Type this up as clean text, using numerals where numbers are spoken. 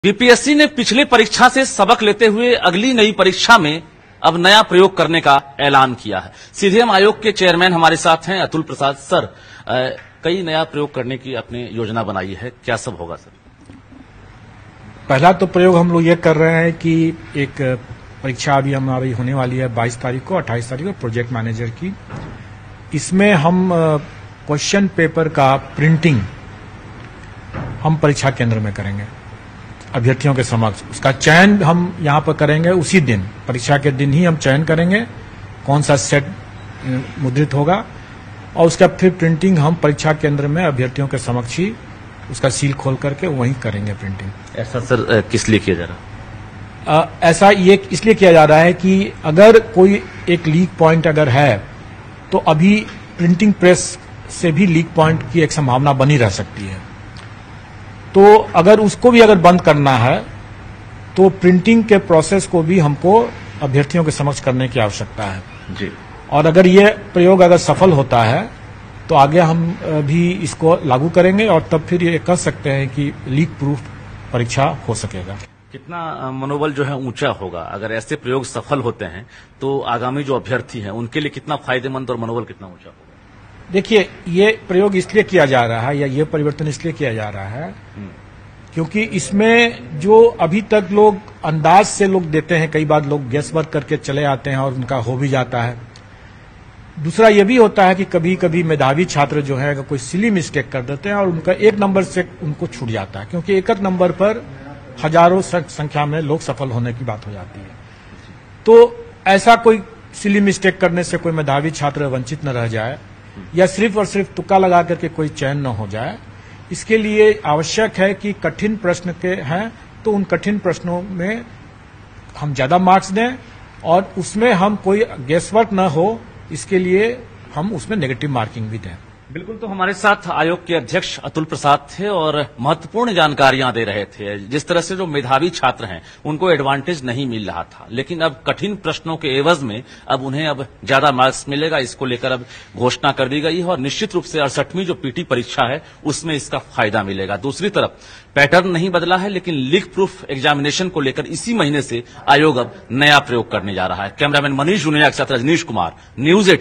BPSC ने पिछली परीक्षा से सबक लेते हुए अगली नई परीक्षा में अब नया प्रयोग करने का ऐलान किया है। सीधे हम आयोग के चेयरमैन हमारे साथ हैं अतुल प्रसाद सर। कई नया प्रयोग करने की अपनी योजना बनाई है, क्या सब होगा सर? पहला तो प्रयोग हम लोग ये कर रहे हैं कि एक परीक्षा अभी हमारी होने वाली है 22 तारीख को 28 तारीख को प्रोजेक्ट मैनेजर की। इसमें हम क्वेश्चन पेपर का प्रिंटिंग हम परीक्षा केंद्र में करेंगे अभ्यर्थियों के समक्ष। उसका चयन हम यहाँ पर करेंगे उसी दिन, परीक्षा के दिन ही हम चयन करेंगे कौन सा सेट मुद्रित होगा और उसका फिर प्रिंटिंग हम परीक्षा केंद्र में अभ्यर्थियों के समक्ष ही उसका सील खोल करके वहीं करेंगे प्रिंटिंग। ऐसा सर किस लिए किया जा रहा है? ऐसा ये इसलिए किया जा रहा है कि अगर कोई एक लीक पॉइंट अगर है तो अभी प्रिंटिंग प्रेस से भी लीक पॉइंट की एक संभावना बनी रह सकती है। तो अगर उसको भी अगर बंद करना है तो प्रिंटिंग के प्रोसेस को भी हमको अभ्यर्थियों के समक्ष करने की आवश्यकता है जी। और अगर ये प्रयोग अगर सफल होता है तो आगे हम भी इसको लागू करेंगे और तब फिर ये कह सकते हैं कि लीक प्रूफ परीक्षा हो सकेगा। कितना मनोबल जो है ऊंचा होगा अगर ऐसे प्रयोग सफल होते हैं तो आगामी जो अभ्यर्थी हैं उनके लिए कितना फायदेमंद और मनोबल कितना ऊंचा होगा? देखिए, ये प्रयोग इसलिए किया जा रहा है या ये परिवर्तन इसलिए किया जा रहा है क्योंकि इसमें जो अभी तक लोग अंदाज से लोग देते हैं, कई बार लोग गेस वर्क करके चले आते हैं और उनका हो भी जाता है। दूसरा ये भी होता है कि कभी कभी मेधावी छात्र जो है अगर कोई सिली मिस्टेक कर देते हैं और उनका एक नंबर से उनको छूट जाता है, क्योंकि एक नंबर पर हजारों संख्या में लोग सफल होने की बात हो जाती है। तो ऐसा कोई सिली मिस्टेक करने से कोई मेधावी छात्र वंचित न रह जाए या सिर्फ और सिर्फ तुक्का लगा करके कोई चयन न हो जाए, इसके लिए आवश्यक है कि कठिन प्रश्न के हैं तो उन कठिन प्रश्नों में हम ज्यादा मार्क्स दें और उसमें हम कोई गेसवर्क न हो, इसके लिए हम उसमें नेगेटिव मार्किंग भी दें। बिल्कुल, तो हमारे साथ आयोग के अध्यक्ष अतुल प्रसाद थे और महत्वपूर्ण जानकारियां दे रहे थे। जिस तरह से जो मेधावी छात्र हैं उनको एडवांटेज नहीं मिल रहा था, लेकिन अब कठिन प्रश्नों के एवज में अब उन्हें अब ज्यादा मार्क्स मिलेगा, इसको लेकर अब घोषणा कर दी गई है और निश्चित रूप से 68वीं जो पीटी परीक्षा है उसमें इसका फायदा मिलेगा। दूसरी तरफ पैटर्न नहीं बदला है, लेकिन लीक प्रूफ एग्जामिनेशन को लेकर इसी महीने से आयोग अब नया प्रयोग करने जा रहा है। कैमरामैन मनीष जुनेजा के साथ रजनीश कुमार, न्यूज 18।